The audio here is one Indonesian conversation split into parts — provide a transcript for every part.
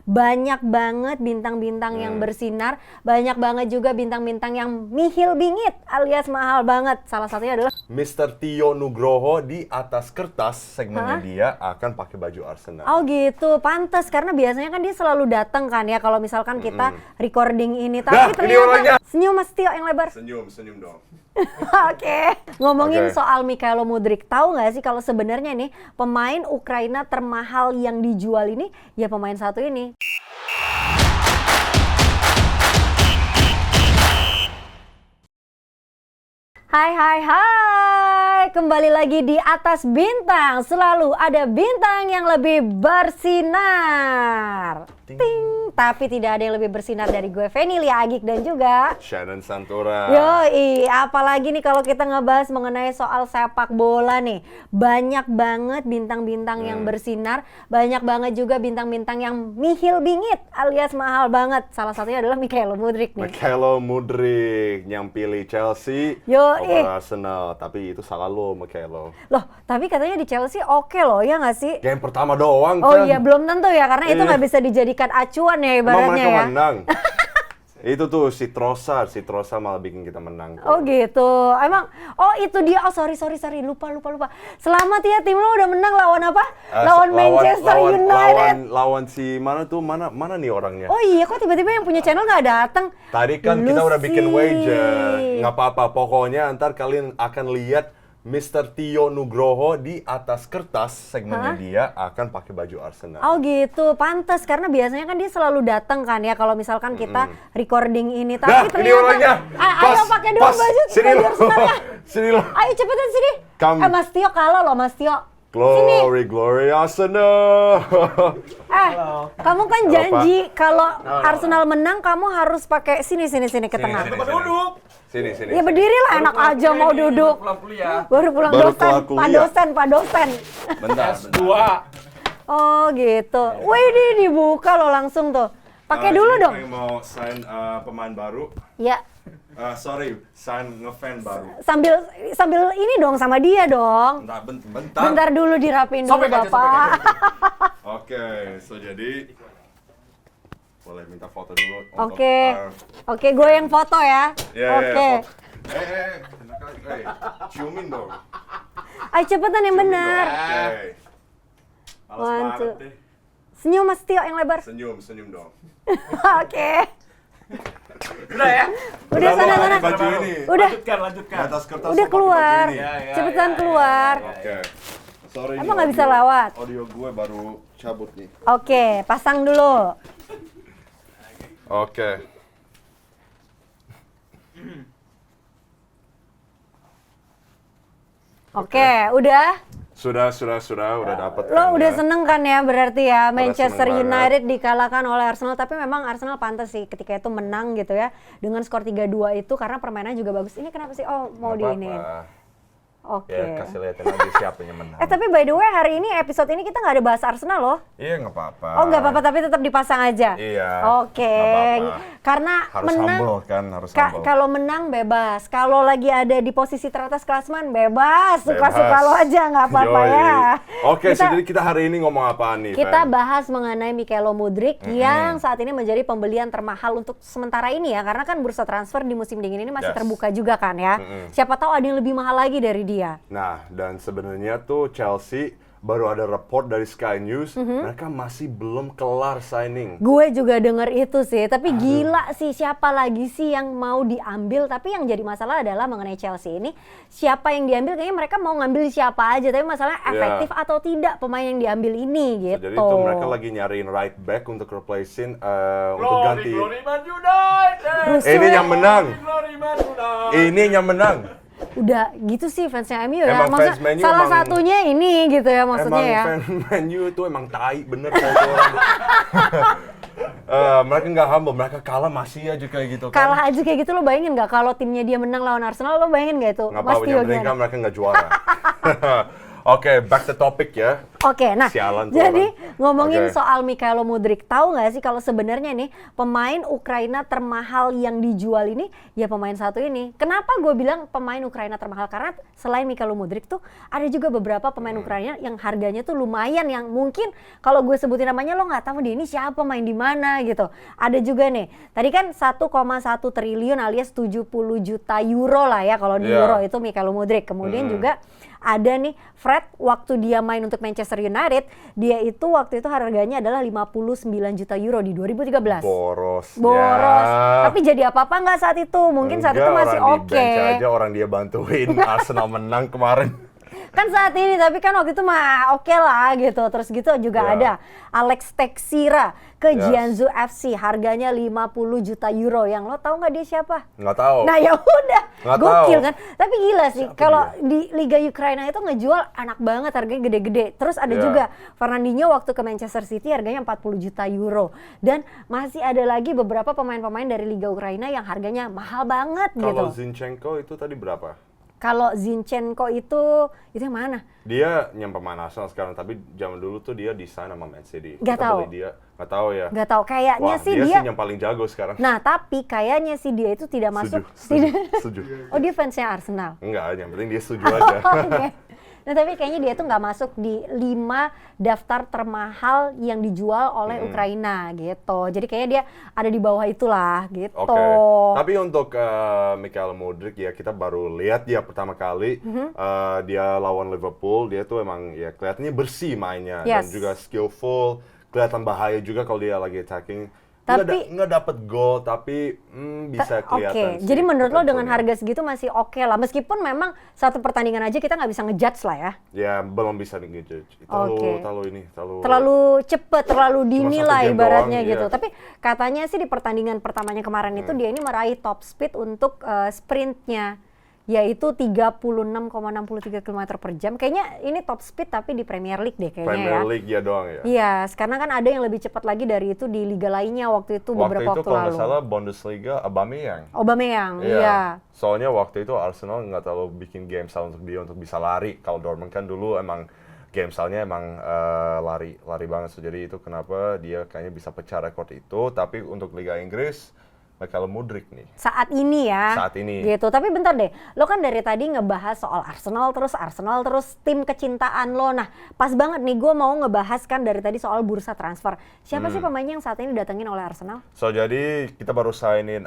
Banyak banget bintang-bintang yang bersinar, banyak banget juga bintang-bintang yang nihil bingit alias mahal banget. Salah satunya adalah Mr. Tio Nugroho di atas kertas segmennya dia akan pakai baju Arsenal. oh gitu, pantes karena biasanya kan dia selalu datang kan ya kalau misalkan kita recording ini. Tapi ini orangnya. ternyata senyum Mas Tio yang lebar. Senyum dong. Oke. Ngomongin Oke. soal Mikhailo Mudryk, tahu nggak sih kalau sebenarnya nih pemain Ukraina termahal yang dijual ini ya pemain satu ini. Hai, kembali lagi di Atas Bintang. Selalu ada bintang yang lebih bersinar. Ting. Tapi tidak ada yang lebih bersinar dari gue, Venilia Agik dan juga Shannon Santora. Yoi, apalagi nih kalau kita ngebahas mengenai soal sepak bola nih. Banyak banget bintang-bintang yang bersinar, banyak banget juga bintang-bintang yang nihil bingit alias mahal banget. Salah satunya adalah Mikhailo Mudryk nih. Mikhailo Mudryk yang pilih Chelsea Yoi. over Arsenal, tapi itu salah lo Mikhailo. Loh, tapi katanya di Chelsea oke loh, ya nggak sih? Game pertama doang Oh kan. iya, belum tentu ya, karena itu Iya. nggak bisa dijadikan acuan ya Emang ibaratnya mereka ya. menang. Itu tuh si Trossard malah bikin kita menang. Oh gitu, emang, oh itu dia, oh sorry, lupa. Selamat ya, tim lo udah menang lawan apa? Lawan Manchester United. Lawan si mana nih orangnya? Oh iya, kok tiba-tiba yang punya channel nggak datang? Tadi kan Lu kita udah bikin sih. wager, nggak apa-apa. Pokoknya ntar kalian akan lihat Mr. Tio Nugroho di atas kertas segmennya dia akan pakai baju Arsenal. Oh gitu, pantes karena biasanya kan dia selalu datang kan ya kalau misalkan kita recording ini. Tapi Nah, ini orangnya. Ayo pakai dulu baju Sini lo. Arsenalnya. Sini lo. Ayo cepetan sini. Come. Mas Tio kalah loh, Mas Tio. Glory Arsenal. Kamu kan janji kalau Arsenal menang kamu harus pakai sini ke tengah. Duduk. Sini. Ya berdiri lah, enak aja mau duduk. Pulang kuliah. Baru pulang Baru dosen, kelar kuliah. Pak dosen. Bentar. S2. Oh gitu. Wih, ini dibuka loh langsung tuh. Pakai dulu dong. Saya mau sign pemain baru. Ya, Sign ngefan baru. sambil ini dong sama dia dong. Bentar. Bentar dulu dirapiin dulu Sobek aja, Bapak. Oke, jadi boleh minta foto dulu. untuk Oke, gue yang foto ya. Oke. Ciumin dong. Ayo cepetan yang benar. Oke. Males One, banget two. deh. Senyum Mas Tio yang lebar. Senyum dong. Oke. Udah ya? Udah Mau sana. pakai baju ini. Udah. Lanjutkan. Di atas kertas Udah mau pakai keluar. baju ini. Cepetan keluar. Oke. Sorry Emang nih, nggak bisa audio- lewat? Audio gue baru cabut nih. Oke, pasang dulu. Oke. Oke, udah. Sudah dapat. Lo udah seneng kan ya berarti ya Manchester seneng banget. United dikalahkan oleh Arsenal, tapi memang Arsenal pantas sih ketika itu menang gitu ya dengan skor 3-2 itu karena permainannya juga bagus. Ini kenapa sih? Oh, mau diinin. Oke. Ya, kasih lihatin aja siapa yang menang. Tapi by the way hari ini episode ini kita nggak ada bahas Arsenal loh. Iya, nggak apa-apa. Oh nggak apa-apa, tapi tetap dipasang aja. Iya, Oke. nggak apa-apa. Karena Harus menang. humble kan, harus humble. Kalau menang bebas. Kalau lagi ada di posisi teratas klasemen bebas. Suka-suka lo aja nggak apa-apa Yoi. ya. Oke, jadi kita hari ini ngomong apaan nih, Kita Fen? bahas mengenai Mikhailo Mudryk yang saat ini menjadi pembelian termahal untuk sementara ini ya. Karena kan bursa transfer di musim dingin ini masih Yes. terbuka juga kan ya. Siapa tahu ada yang lebih mahal lagi dari dia. Nah, dan sebenarnya tuh Chelsea baru ada report dari Sky News, mereka masih belum kelar signing. Gue juga denger itu sih, tapi gila sih siapa lagi sih yang mau diambil. Tapi yang jadi masalah adalah mengenai Chelsea ini, siapa yang diambil kayaknya mereka mau ngambil siapa aja. Tapi masalahnya efektif atau tidak pemain yang diambil ini gitu. Jadi itu mereka lagi nyariin right back untuk replacing, untuk ganti. Glory Man United. Rusuh Ini ya. yang menang. Glory Man United. Ini yang menang. Udah gitu sih fansnya MU ya. Emang Maksudnya fans Man U salah emang- satunya ini gitu ya maksudnya ya. Emang fan Man U itu emang tai bener kayak itu orang. Mereka nggak humble, mereka kalah masih aja kayak gitu kan. Kalah aja kayak gitu, lo bayangin nggak kalau timnya dia menang lawan Arsenal, lo bayangin nggak itu? Nggak Mas apa-apa, Tio yang penting gimana? kan mereka nggak juara. Oke, back to topic ya. Oke, nah Sialan tuh jadi orang. ngomongin Oke. soal Mikhailo Mudryk, tahu nggak sih kalau sebenarnya nih pemain Ukraina termahal yang dijual ini ya pemain satu ini. Kenapa gue bilang pemain Ukraina termahal? Karena selain Mikhailo Mudryk tuh ada juga beberapa pemain Ukraina yang harganya tuh lumayan, yang mungkin kalau gue sebutin namanya lo nggak tahu dia ini siapa, main di mana gitu. Ada juga nih, tadi kan 1,1 triliun alias 70 juta euro lah ya kalau di Iya. euro itu Mikhailo Mudryk. Kemudian juga ada nih Fred, waktu dia main untuk Manchester United, dia itu waktu itu harganya adalah 59 juta euro di 2013. Boros. Boros. Ya. Tapi jadi apa-apa nggak saat itu? Mungkin saat itu Enggak, masih orang oke. di bench aja, orang dia bantuin Arsenal menang kemarin. Kan saat ini, tapi kan waktu itu mah oke lah gitu. Terus gitu juga Ya. ada Alex Teixeira ke Yes. Jiangsu FC, harganya 50 juta euro. Yang lo tahu nggak dia siapa? Nggak tahu. Nah ya udah, Nggak gokil tahu. kan. Tapi gila sih, Siapa kalau dia? di Liga Ukraina itu ngejual anak banget, harganya gede-gede. Terus ada Iya. juga Fernandinho waktu ke Manchester City harganya 40 juta euro. Dan masih ada lagi beberapa pemain-pemain dari Liga Ukraina yang harganya mahal banget Kalau gitu. Zinchenko itu tadi berapa? Kalau Zinchenko itu yang mana? Dia yang pemain Arsenal sekarang, tapi zaman dulu tuh dia desain sama Man City. Nggak Kita tahu. beli dia, nggak tahu ya. Nggak tahu, kayaknya Wah, sih dia dia. sih yang paling jago sekarang. Nah tapi kayaknya sih dia itu tidak masuk. Setuju, Tidak. setuju. Oh dia fansnya Arsenal. Enggak, yang penting dia setuju aja. Oke. Nah tapi kayaknya dia tuh nggak masuk di 5 daftar termahal yang dijual oleh Ukraina gitu. Jadi kayaknya dia ada di bawah itulah gitu. Oke, tapi untuk Mikhailo Mudryk ya kita baru lihat dia pertama kali dia lawan Liverpool, dia tuh emang ya kelihatannya bersih mainnya dan Yes. juga skillful, kelihatan bahaya juga kalau dia lagi attacking. Tapi- Nggak dapet gol tapi bisa kelihatan. Oke, sih jadi menurut lo dengan potensialnya. harga segitu masih oke lah. Meskipun memang satu pertandingan aja kita nggak bisa ngejudge lah ya. Ya belum bisa ngejudge. Oke. Terlalu Terlalu cepet, terlalu dini satu lah game ibaratnya doang, gitu. iya. Tapi katanya sih di pertandingan pertamanya kemarin itu dia ini meraih top speed untuk sprintnya, yaitu 36,63 km per jam. Kayaknya ini top speed tapi di Premier League deh kayaknya Premier ya. League ya doang ya. Iya, karena kan ada yang lebih cepat lagi dari itu di liga lainnya waktu itu Waktu beberapa itu waktu kalau nggak lalu. salah Bundesliga Aubameyang. Aubameyang, iya. Soalnya waktu itu Arsenal nggak terlalu bikin game style untuk dia untuk bisa lari. Kalau Dortmund kan dulu emang game style-nya emang lari banget. So, jadi itu kenapa dia kayaknya bisa pecah rekor itu. Tapi untuk Liga Inggris, Mikhailo Mudryk nih. Saat ini ya. Saat ini. Gitu. Tapi bentar deh, lo kan dari tadi ngebahas soal Arsenal terus tim kecintaan lo. Nah, pas banget nih gue mau ngebahas kan dari tadi soal bursa transfer. Siapa sih pemain yang saat ini didatengin oleh Arsenal? So jadi kita baru signin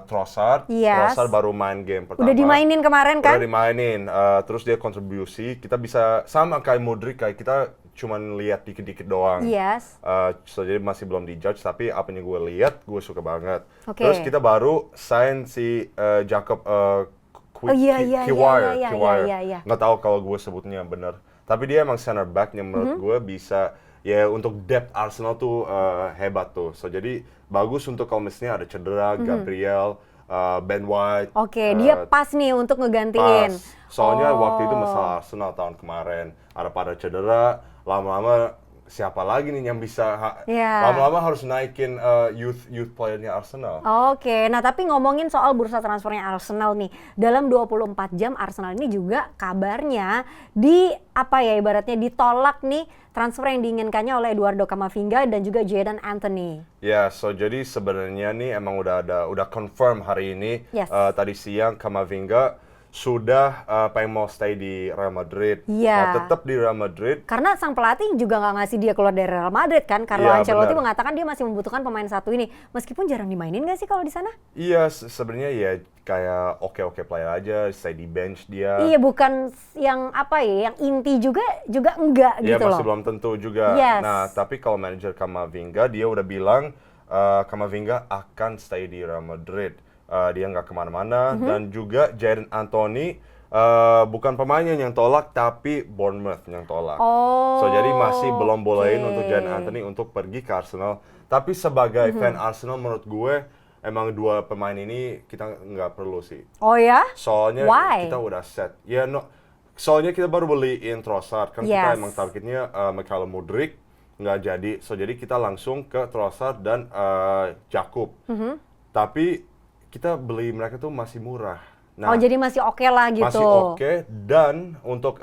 Trossard. Yes. Trossard baru main game pertama. Udah dimainin kemarin kan? Udah dimainin, terus dia kontribusi. Kita bisa sama kayak Mudryk, kayak kita cuman lihat dikit-dikit doang. Yes. So jadi masih belum dijudge, tapi apa yang gue lihat, gue suka banget. Oke. Terus kita baru sign si Jacob Oh, iya, iya, Kiwior. iya, iya, Kiwior. iya, iya. Nggak tahu kalau gue sebutnya bener. Tapi dia emang center back yang menurut gue bisa, ya untuk depth Arsenal tuh hebat tuh. So jadi bagus untuk kalau misalnya ada cedera, Gabriel, Ben White. Oke, dia pas nih untuk ngegantiin. Pas. Soalnya Oh. waktu itu masalah Arsenal tahun kemarin. Ada pada cedera, lama-lama siapa lagi nih yang bisa Iya. lama-lama harus naikin youth playernya Arsenal. Oke, nah tapi ngomongin soal bursa transfernya Arsenal nih, dalam 24 jam Arsenal ini juga kabarnya ibaratnya ditolak nih transfer yang diinginkannya oleh Eduardo Camavinga dan juga Jadon Anthony. Ya, so jadi sebenarnya nih emang udah confirm hari ini. Yes. Tadi siang Camavinga sudah pengen mau stay di Real Madrid. Iya. Mau tetap di Real Madrid. Karena sang pelatih juga nggak ngasih dia keluar dari Real Madrid kan. Carlo Iya, Ancelotti benar. mengatakan dia masih membutuhkan pemain satu ini. Meskipun jarang dimainin nggak sih kalau di sana? Iya, sebenarnya ya kayak oke player aja, stay di bench dia. Iya, bukan yang yang inti juga enggak Ya gitu masih loh. belum tentu juga. Yes. Nah, tapi kalau manajer Camavinga, dia udah bilang Camavinga akan stay di Real Madrid. Dia nggak kemana-mana. Dan juga Jadon Anthony bukan pemainnya yang tolak, tapi Bournemouth yang tolak. Oh, So, jadi masih belum bolehin oke. untuk Jadon Anthony untuk pergi ke Arsenal. Tapi sebagai fan Arsenal, menurut gue, emang dua pemain ini kita nggak perlu sih. Oh ya? Soalnya Why? kita udah set. Ya, soalnya kita baru beliin Trossard. Kan kita Yes. emang targetnya Mikhailo Mudryk. Nggak jadi. So, jadi kita langsung ke Trossard dan Jakub. Tapi kita beli mereka tuh masih murah. Nah, Oh, jadi masih oke lah gitu. masih oke, dan untuk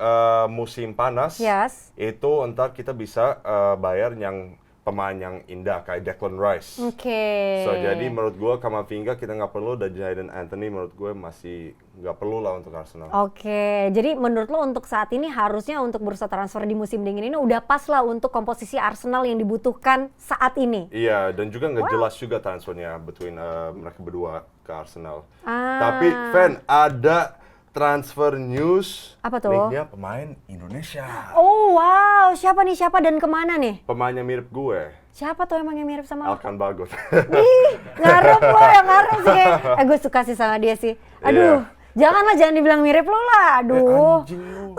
musim panas Yes. itu entar kita bisa bayar yang pemain yang indah kayak Declan Rice. Oke. So jadi menurut gue Kamavinga kita nggak perlu, dan Jadon Anthony menurut gue masih nggak perlu lah untuk Arsenal. Oke, jadi menurut lo untuk saat ini harusnya untuk bursa transfer di musim dingin ini udah pas lah untuk komposisi Arsenal yang dibutuhkan saat ini. Iya, dan juga nggak jelas juga transfernya between mereka berdua ke Arsenal. Ah. Tapi Fan, ada transfer news. Apa tuh? Nicknya pemain Indonesia. Oh wow, siapa nih, siapa dan kemana nih? Pemainnya mirip gue, Siapa tuh emang yang mirip sama lo? Alkan Bagot. Ih, ngarep lo yang ngarep sih. Gue suka sih sama dia sih. Aduh, jangan dibilang mirip lo lah. Aduh. Anjing lu.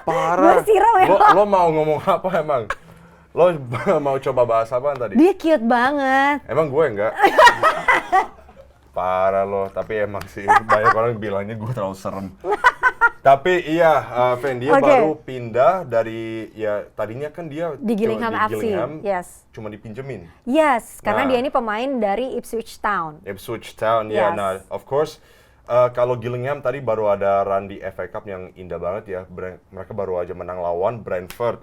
Parah. Gue siram ya. Lo mau ngomong apa emang? Lo mau coba bahas apaan tadi? Dia cute banget. Emang gue enggak? Parah lo, tapi emang sih banyak orang bilangnya gue terlalu serem. Tapi iya, Fen, dia Oke. baru pindah dari, ya tadinya kan dia Di Gillingham cuma FC, yes. cuma dipinjemin. Yes, karena Nah. dia ini pemain dari Ipswich Town. Ipswich Town, ya. Yes. Nah, of course, kalau Gillingham tadi baru ada run di FA Cup yang indah banget ya. Mereka baru aja menang lawan Brentford.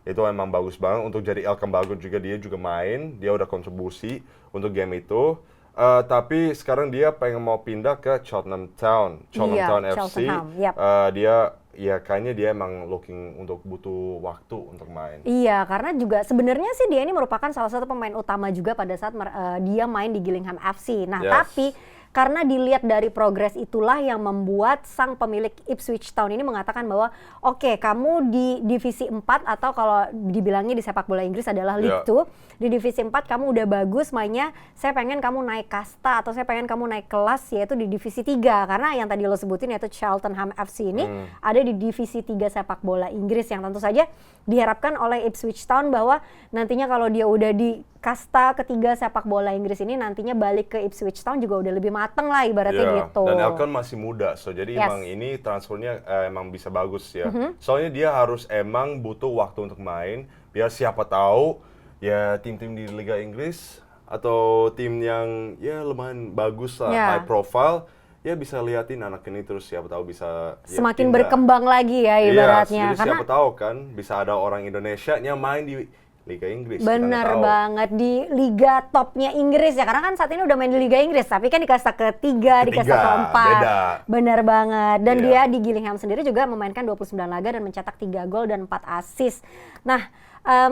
Itu emang bagus banget untuk jadi Elkan Bagot juga, dia juga main, dia udah kontribusi untuk game itu. Tapi sekarang dia pengen mau pindah ke Cheltenham Town, Cheltenham Iya, Town FC. Cheltenham, yep. Dia ya kayaknya dia emang looking untuk butuh waktu untuk main. Iya, karena juga sebenarnya sih dia ini merupakan salah satu pemain utama juga pada saat dia main di Gillingham FC. Nah, Yes. tapi karena dilihat dari progres itulah yang membuat sang pemilik Ipswich Town ini mengatakan bahwa oke, kamu di divisi 4 atau kalau dibilangnya di sepak bola Inggris adalah League Yeah. 2, di divisi 4 kamu udah bagus mainnya, saya pengen kamu naik kasta atau saya pengen kamu naik kelas yaitu di divisi 3, karena yang tadi lo sebutin yaitu Cheltenham FC ini ada di divisi 3 sepak bola Inggris yang tentu saja diharapkan oleh Ipswich Town bahwa nantinya kalau dia udah di kasta ketiga sepak bola Inggris ini nantinya balik ke Ipswich Town juga udah lebih mateng lah ibaratnya Iya, gitu. dan Elkan masih muda, so jadi Yes. emang ini transfernya emang bisa bagus ya. Soalnya dia harus emang butuh waktu untuk main, biar siapa tahu ya tim-tim di Liga Inggris atau tim yang ya lumayan bagus lah, Yeah. high profile, ya bisa liatin anak ini terus siapa tahu bisa ya, Semakin pindah. berkembang lagi ya Iya, ibaratnya. jadi Karena siapa tahu kan bisa ada orang Indonesia yang main di Liga Inggris. kita nggak bener tahu. banget di liga topnya Inggris ya, karena kan saat ini udah main di Liga Inggris tapi kan di kasta ketiga, di kasta Ketiga, keempat. beda. Bener banget. Dan Iya. dia di Gillingham sendiri juga memainkan 29 laga dan mencetak 3 gol dan 4 assist. Nah,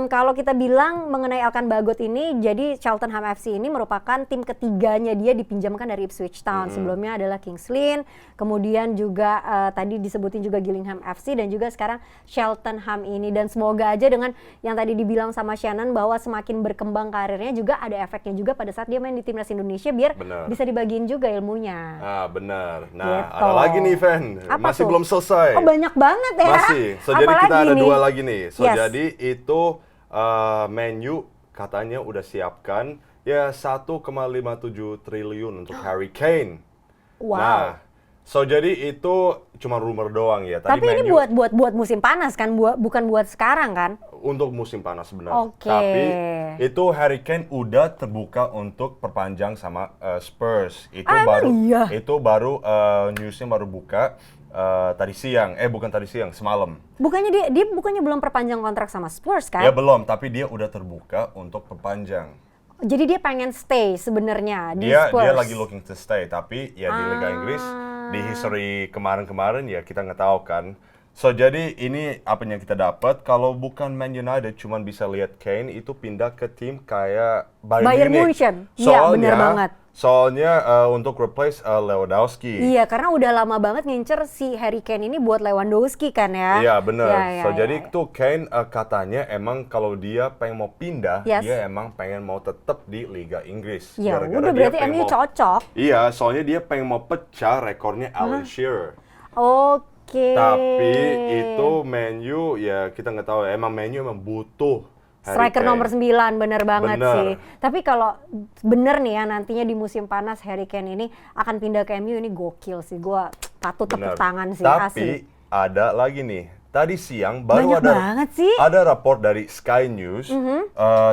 kalau kita bilang mengenai Elkan Bagot ini, jadi Cheltenham FC ini merupakan tim ketiganya dia dipinjamkan dari Ipswich Town. Sebelumnya adalah Kings Lynn, kemudian juga tadi disebutin juga Gillingham FC dan juga sekarang Cheltenham ini. Dan semoga aja dengan yang tadi dibilang sama Shannon bahwa semakin berkembang karirnya juga ada efeknya juga pada saat dia main di timnas Indonesia biar Bener. bisa dibagiin juga ilmunya. Ah, benar. Nah, Gitu. ada lagi nih, Fen. Apa Masih tuh? belum selesai. Oh, banyak banget ya. Masih. So, jadi kita Apalagi ada nih? 2 lagi nih. So, Yes. jadi itu Man U katanya udah siapkan ya 1,57 triliun untuk Harry Kane. Wow. Nah, so jadi itu cuma rumor doang ya. Tadi Tapi ini Man U buat musim panas kan, bukan buat sekarang kan? untuk musim panas sebenarnya. Oke. Tapi itu Harry Kane udah terbuka untuk perpanjang sama Spurs. Itu Ah, baru emang iya? itu baru newsnya baru buka tadi siang. Bukan tadi siang, semalam. Bukannya dia bukannya belum perpanjang kontrak sama Spurs kan? Ya belum, tapi dia udah terbuka untuk perpanjang. Jadi dia pengen stay sebenarnya di Dia Spurs. lagi looking to stay, tapi ya di Liga Inggris di history kemarin-kemarin ya kita nggak tahu kan. So jadi ini apa yang kita dapat, kalau bukan Man United cuman bisa lihat Kane itu pindah ke tim kayak Bayern Munich. Munchen. Iya, bener banget. Soalnya untuk replace Lewandowski. Iya, karena udah lama banget ngincer si Harry Kane ini buat Lewandowski kan ya. Iya bener. Iya, iya, Jadi iya. tuh Kane katanya emang kalau dia pengen mau pindah, Yes. dia emang pengen mau tetap di Liga Inggris. Ya Gara-gara udah dia berarti pengen MU mau- cocok. Iya, soalnya dia pengen mau pecah rekornya Alan Shearer. Oke. Tapi itu Man U ya kita nggak tahu. Emang Man U emang butuh Harry Striker Kane. nomor 9, bener banget Bener. sih. Tapi kalau bener nih ya nantinya di musim panas Harry Kane ini akan pindah ke MU, ini gokil sih. Gua patut tepuk Bener. tangan sih, Tapi asli. ada lagi nih. Tadi siang baru Banyak ada banget sih. ada rapor dari Sky News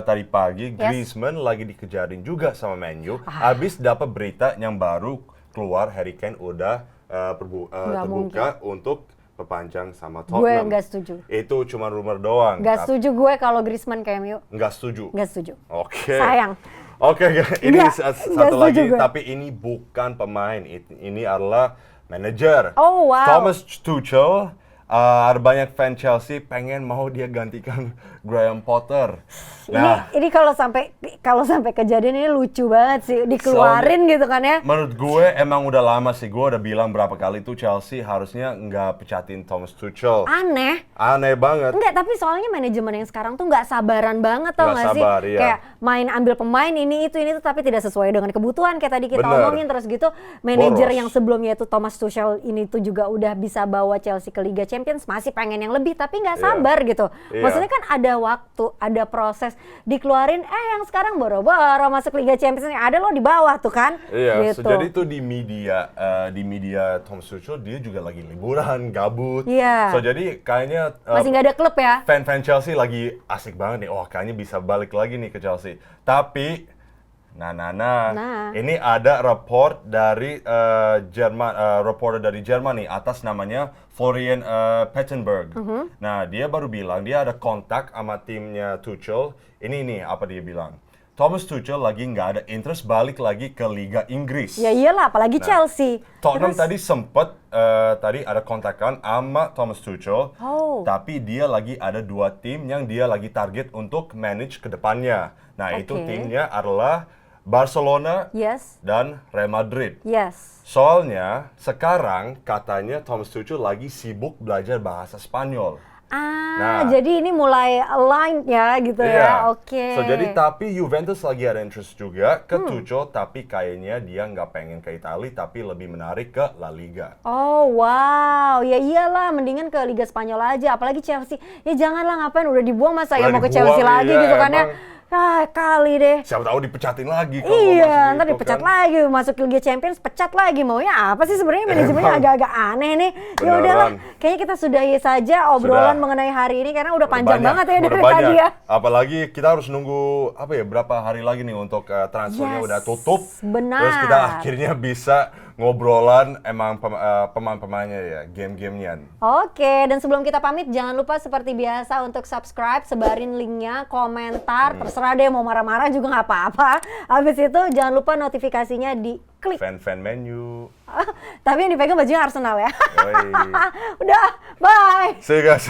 tadi pagi Yes. Griezmann lagi dikejarin juga sama Man U. Habis dapat berita yang baru keluar Harry Kane udah Nggak terbuka untuk perpanjang sama Gue Tottenham. nggak setuju. Itu cuma rumor doang. Nggak setuju gue kalau Griezmann ke MU. Nggak setuju. Nggak setuju. Oke. Sayang. Oke, ini Nggak satu lagi, setuju gue. tapi ini bukan pemain, ini adalah manajer. Oh, wow. Thomas Tuchel, ada banyak fan Chelsea pengen mau dia gantikan Graham Potter. Ini kalau sampai kejadian ini lucu banget sih, dikeluarin gitu kan ya. Menurut gue emang udah lama sih, gue udah bilang berapa kali tuh Chelsea harusnya nggak pecatin Thomas Tuchel. Aneh banget. Enggak, tapi soalnya manajemen yang sekarang tuh nggak sabaran banget tau Nggak nggak sih? sabar, iya. Kayak main ambil pemain ini itu tapi tidak sesuai dengan kebutuhan kayak tadi kita Bener. omongin, terus gitu manajer Boros. yang sebelumnya itu Thomas Tuchel ini tuh juga udah bisa bawa Chelsea ke Liga Champions, masih pengen yang lebih tapi nggak Iya. sabar gitu. Iya. Maksudnya kan ada waktu, ada proses, dikeluarin yang sekarang boro-boro masuk Liga Champions, ada lo di bawah tuh kan. Iya, gitu. jadi itu di media Thomas Tuchel dia juga lagi liburan, gabut. Iya. So jadi kayaknya Masih nggak ada klub ya. fan Chelsea lagi asik banget nih. Oh, kayaknya bisa balik lagi nih ke Chelsea. Tapi Nah. ini ada report dari reporter dari Jerman nih, atas namanya Florian Pettenberg. Nah, dia baru bilang dia ada kontak sama timnya Tuchel. Ini nih apa dia bilang. Thomas Tuchel lagi nggak ada interest balik lagi ke Liga Inggris. Ya iyalah, apalagi Chelsea. Tottenham Terus- tadi sempet tadi ada kontakan sama Thomas Tuchel, Oh. tapi dia lagi ada 2 tim yang dia lagi target untuk manage ke depannya. Nah, itu Oke. timnya adalah Barcelona Yes. dan Real Madrid. Yes. Soalnya sekarang katanya Thomas Tuchel lagi sibuk belajar bahasa Spanyol. Nah. Jadi ini mulai align ya gitu ya. Oke. So jadi tapi Juventus lagi ada interest juga ke Tuchel, tapi kayaknya dia nggak pengen ke Italia, tapi lebih menarik ke La Liga. Oh wow, ya iyalah mendingan ke Liga Spanyol aja, apalagi Chelsea. Ya janganlah, ngapain udah dibuang, masa ya Udah mau ke dibuang, Chelsea lagi iya, gitu kan ya. emang. Kali deh. Siapa tahu dipecatin lagi kalau mau Iya, masuk ntar gitu dipecat kan. lagi, masuk Liga Champions, pecat lagi. Maunya apa sih sebenarnya, manajemennya Emang. agak-agak aneh nih. Ya Beneran. udahlah, kayaknya kita sudahi saja obrolan Sudah. mengenai hari ini karena udah panjang Banyak, banget ya udah dari banyak. tadi ya. Apalagi kita harus nunggu berapa hari lagi nih untuk transfernya Yes, udah tutup. benar. Terus kita akhirnya bisa ngobrolan emang pemain-pemainnya ya, game-gamenya. Oke, dan sebelum kita pamit, jangan lupa seperti biasa untuk subscribe, sebarin linknya, komentar, terserah deh mau marah-marah juga nggak apa-apa. Habis itu jangan lupa notifikasinya diklik. Fan menu. Tapi yang dipegang bajunya Arsenal ya. Yoi. Udah, bye! See you guys.